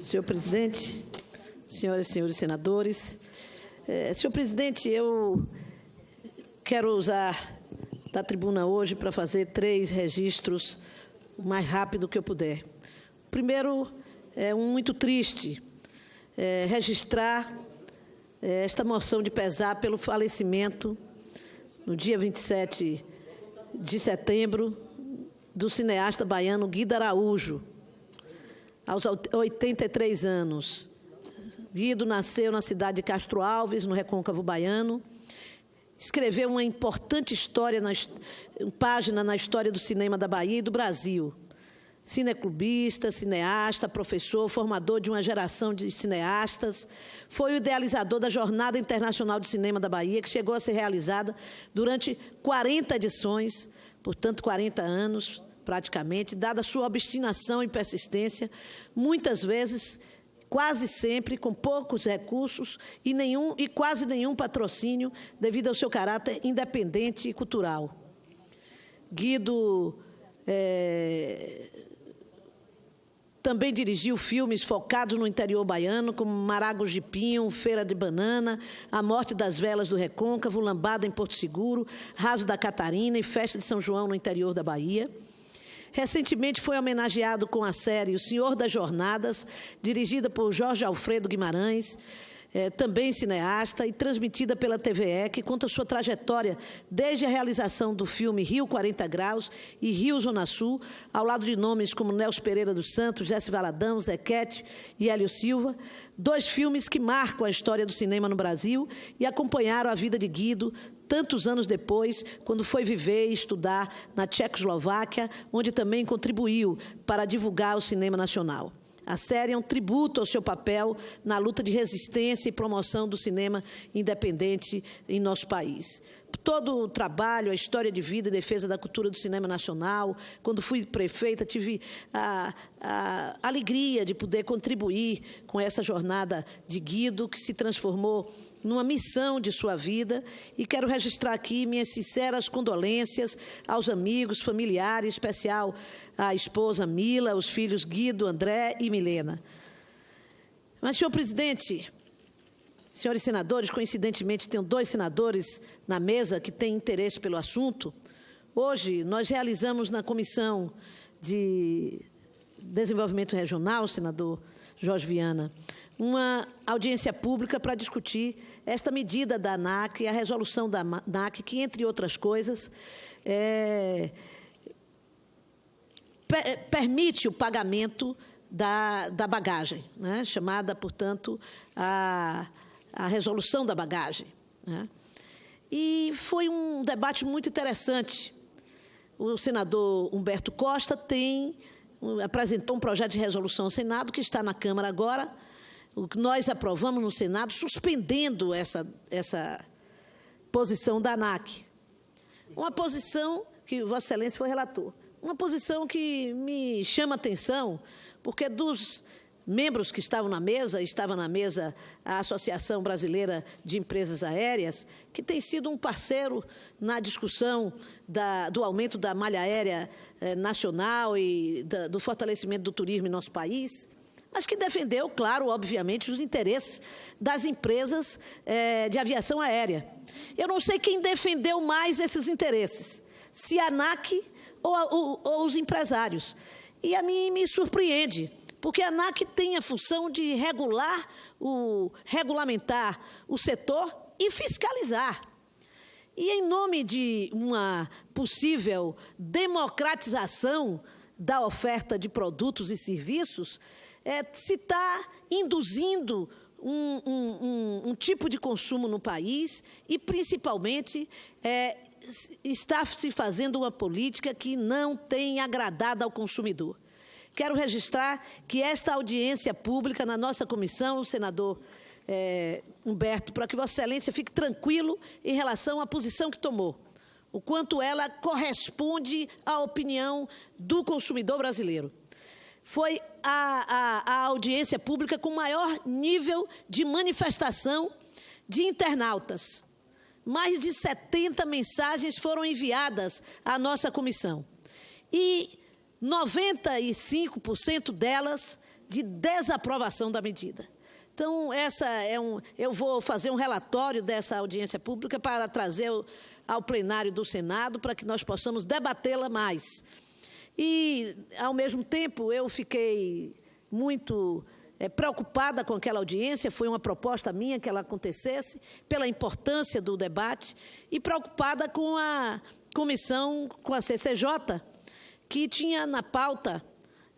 Senhor presidente, senhoras e senhores senadores, senhor presidente, eu quero usar da tribuna hoje para fazer 3 registros o mais rápido que eu puder. O primeiro é muito triste, registrar esta moção de pesar pelo falecimento, no dia 27 de setembro, do cineasta baiano Guido Araújo, aos 83 anos. Guido nasceu na cidade de Castro Alves, no Recôncavo Baiano. Escreveu uma importante página na história do cinema da Bahia e do Brasil. Cineclubista, cineasta, professor, formador de uma geração de cineastas. Foi o idealizador da Jornada Internacional de Cinema da Bahia, que chegou a ser realizada durante 40 edições, portanto, 40 anos, praticamente, dada a sua obstinação e persistência, muitas vezes, quase sempre, com poucos recursos e quase nenhum patrocínio, devido ao seu caráter independente e cultural. Guido também dirigiu filmes focados no interior baiano, como Maragos de Pinho, Feira de Banana, A Morte das Velas do Recôncavo, Lambada em Porto Seguro, Raso da Catarina e Festa de São João no interior da Bahia. Recentemente foi homenageado com a série O Senhor das Jornadas, dirigida por Jorge Alfredo Guimarães, também cineasta, e transmitida pela TVE, que conta sua trajetória desde a realização do filme Rio 40 Graus e Rio Zona Sul, ao lado de nomes como Nelson Pereira dos Santos, Jesse Valadão, Zequete e Hélio Silva, 2 filmes que marcam a história do cinema no Brasil e acompanharam a vida de Guido tantos anos depois, quando foi viver e estudar na Tchecoslováquia, onde também contribuiu para divulgar o cinema nacional. A série é um tributo ao seu papel na luta de resistência e promoção do cinema independente em nosso país. Todo o trabalho, a história de vida e defesa da cultura do cinema nacional. Quando fui prefeita, tive a alegria de poder contribuir com essa jornada de Guido, que se transformou numa missão de sua vida, e quero registrar aqui minhas sinceras condolências aos amigos, familiares, em especial à esposa Mila, os filhos Guido, André e Milena. Mas, senhor presidente, senhores senadores, coincidentemente tenho 2 senadores na mesa que têm interesse pelo assunto. Hoje nós realizamos na Comissão de Desenvolvimento Regional, senador Jorge Viana, uma audiência pública para discutir esta medida da ANAC, a resolução da ANAC, que, entre outras coisas, permite o pagamento da bagagem, né? Chamada, portanto, a resolução da bagagem, né? E foi um debate muito interessante. O senador Humberto Costa apresentou um projeto de resolução ao Senado, que está na Câmara agora, o que nós aprovamos no Senado, suspendendo essa posição da ANAC. Uma posição que Vossa Excelência foi relator. Uma posição que me chama a atenção, porque dos membros que estavam na mesa a Associação Brasileira de Empresas Aéreas, que tem sido um parceiro na discussão do aumento da malha aérea nacional e do fortalecimento do turismo em nosso país, mas que defendeu, claro, obviamente, os interesses das empresas de aviação aérea. Eu não sei quem defendeu mais esses interesses, se a ANAC ou os empresários. E a mim me surpreende, porque a ANAC tem a função de regulamentar o setor e fiscalizar. E, em nome de uma possível democratização da oferta de produtos e serviços, se está induzindo um tipo de consumo no país e, principalmente, está se fazendo uma política que não tem agradado ao consumidor. Quero registrar que esta audiência pública na nossa comissão, o senador Humberto, para que Vossa Excelência fique tranquilo em relação à posição que tomou, o quanto ela corresponde à opinião do consumidor brasileiro. Foi a audiência pública com maior nível de manifestação de internautas. Mais de 70 mensagens foram enviadas à nossa comissão. E 95% delas de desaprovação da medida. Então, eu vou fazer um relatório dessa audiência pública para trazer ao plenário do Senado para que nós possamos debatê-la mais. E, ao mesmo tempo, eu fiquei muito preocupada com aquela audiência, foi uma proposta minha que ela acontecesse, pela importância do debate, e preocupada com a comissão, com a CCJ, que tinha na pauta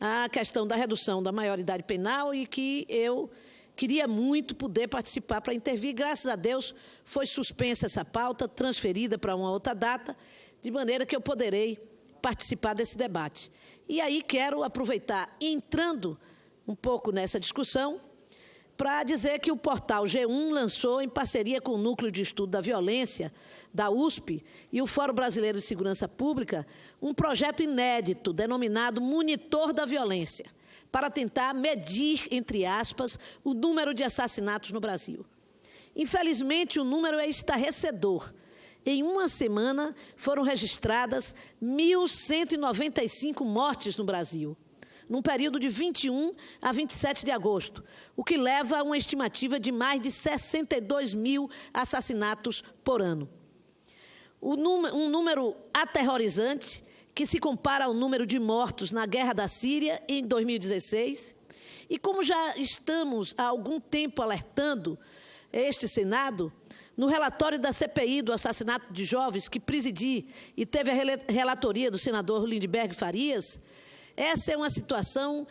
a questão da redução da maioridade penal e que eu queria muito poder participar para intervir. Graças a Deus, foi suspensa essa pauta, transferida para uma outra data, de maneira que eu poderei participar desse debate. E aí quero aproveitar, entrando um pouco nessa discussão, para dizer que o portal G1 lançou, em parceria com o Núcleo de Estudo da Violência, da USP, e o Fórum Brasileiro de Segurança Pública, um projeto inédito denominado Monitor da Violência, para tentar medir, entre aspas, o número de assassinatos no Brasil. Infelizmente, o número é estarrecedor. Em uma semana, foram registradas 1.195 mortes no Brasil, num período de 21 a 27 de agosto, o que leva a uma estimativa de mais de 62 mil assassinatos por ano. Um número aterrorizante, que se compara ao número de mortos na Guerra da Síria em 2016. E como já estamos há algum tempo alertando este Senado, no relatório da CPI do assassinato de jovens que presidi e teve a relatoria do senador Lindbergh Farias, essa é uma situação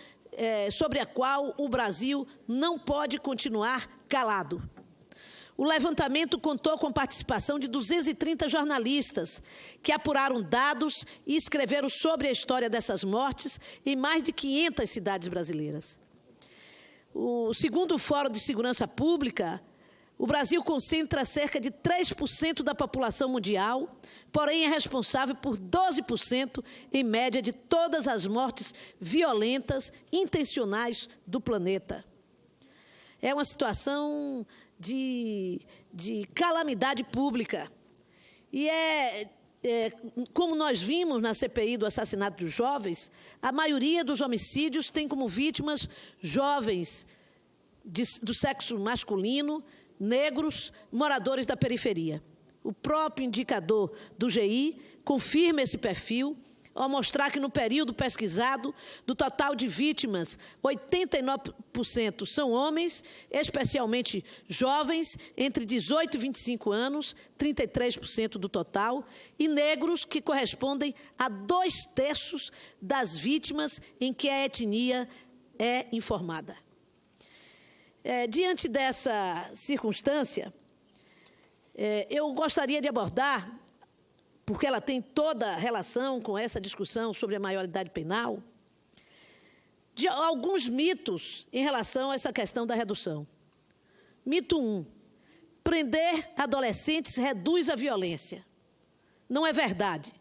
sobre a qual o Brasil não pode continuar calado. O levantamento contou com a participação de 230 jornalistas que apuraram dados e escreveram sobre a história dessas mortes em mais de 500 cidades brasileiras. Segundo o Fórum de Segurança Pública, o Brasil concentra cerca de 3% da população mundial, porém é responsável por 12%, em média, de todas as mortes violentas, intencionais do planeta. É uma situação de calamidade pública. E como nós vimos na CPI do assassinato dos jovens, a maioria dos homicídios tem como vítimas jovens do sexo masculino, negros, moradores da periferia. O próprio indicador do GI confirma esse perfil, ao mostrar que no período pesquisado, do total de vítimas, 89% são homens, especialmente jovens, entre 18 e 25 anos, 33% do total, e negros, que correspondem a 2/3 das vítimas em que a etnia é informada. Diante dessa circunstância, eu gostaria de abordar, porque ela tem toda a relação com essa discussão sobre a maioridade penal, de alguns mitos em relação a essa questão da redução. Mito 1. Prender adolescentes reduz a violência. Não é verdade.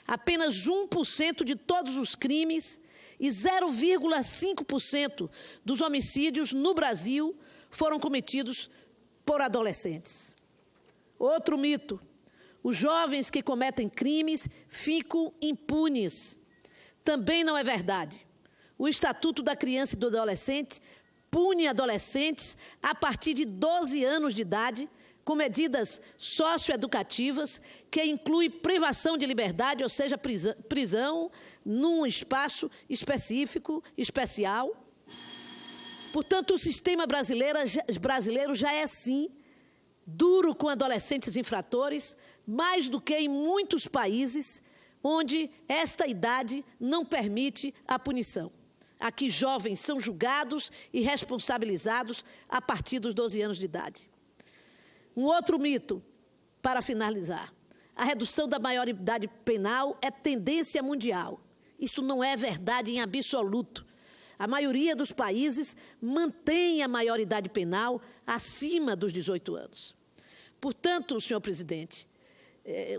Apenas 1% de todos os crimes e 0,5% dos homicídios no Brasil foram cometidos por adolescentes. Outro mito. Os jovens que cometem crimes ficam impunes. Também não é verdade. O Estatuto da Criança e do Adolescente pune adolescentes a partir de 12 anos de idade, com medidas socioeducativas, que inclui privação de liberdade, ou seja, prisão num espaço específico, especial. Portanto, o sistema brasileiro já é, sim, duro com adolescentes infratores, mais do que em muitos países onde esta idade não permite a punição. Aqui, jovens são julgados e responsabilizados a partir dos 12 anos de idade. Um outro mito, para finalizar. A redução da maioridade penal é tendência mundial. Isso não é verdade em absoluto. A maioria dos países mantém a maioridade penal acima dos 18 anos. Portanto, senhor presidente,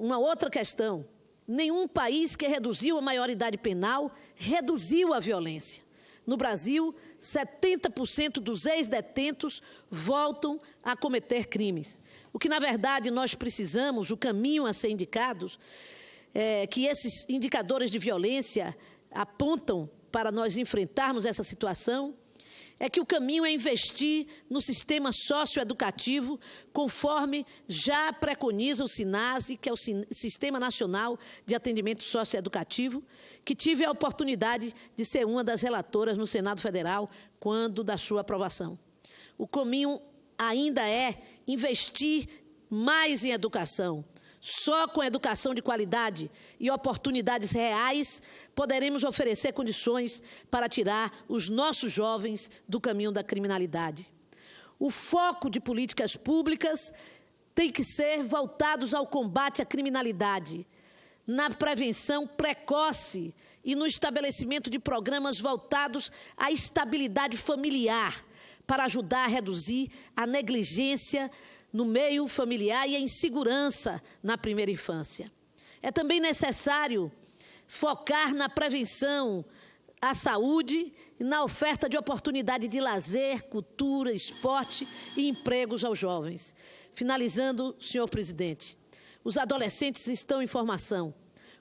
uma outra questão. Nenhum país que reduziu a maioridade penal reduziu a violência. No Brasil, 70% dos ex-detentos voltam a cometer crimes. O que, na verdade, nós precisamos, o caminho a ser indicados, que esses indicadores de violência apontam para nós enfrentarmos essa situação, é que o caminho é investir no sistema socioeducativo, conforme já preconiza o SINASE, que é o Sistema Nacional de Atendimento Socioeducativo, que tive a oportunidade de ser uma das relatoras no Senado Federal quando da sua aprovação. O caminho ainda é investir mais em educação. Só com educação de qualidade e oportunidades reais poderemos oferecer condições para tirar os nossos jovens do caminho da criminalidade. O foco de políticas públicas tem que ser voltados ao combate à criminalidade, na prevenção precoce e no estabelecimento de programas voltados à estabilidade familiar, para ajudar a reduzir a negligência no meio familiar e a insegurança na primeira infância. É também necessário focar na prevenção à saúde e na oferta de oportunidade de lazer, cultura, esporte e empregos aos jovens. Finalizando, senhor presidente, os adolescentes estão em formação.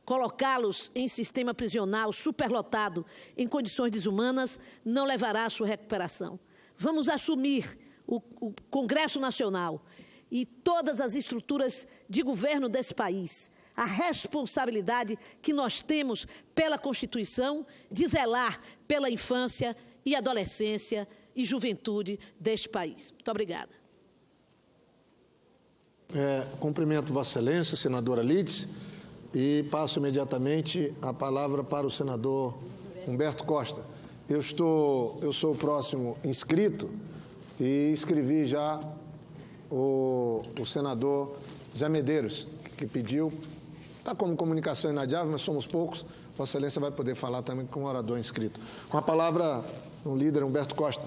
Colocá-los em sistema prisional superlotado em condições desumanas não levará à sua recuperação. Vamos assumir o Congresso Nacional e todas as estruturas de governo desse país a responsabilidade que nós temos pela Constituição de zelar pela infância e adolescência e juventude deste país. Muito obrigada. Cumprimento Vossa Excelência, senadora Lides, e passo imediatamente a palavra para o senador Humberto Costa. Eu sou o próximo inscrito e escrevi já o senador Zé Medeiros, que pediu. Está como comunicação inadiável, mas somos poucos. Vossa Excelência vai poder falar também com o orador inscrito. Com a palavra, o líder Humberto Costa.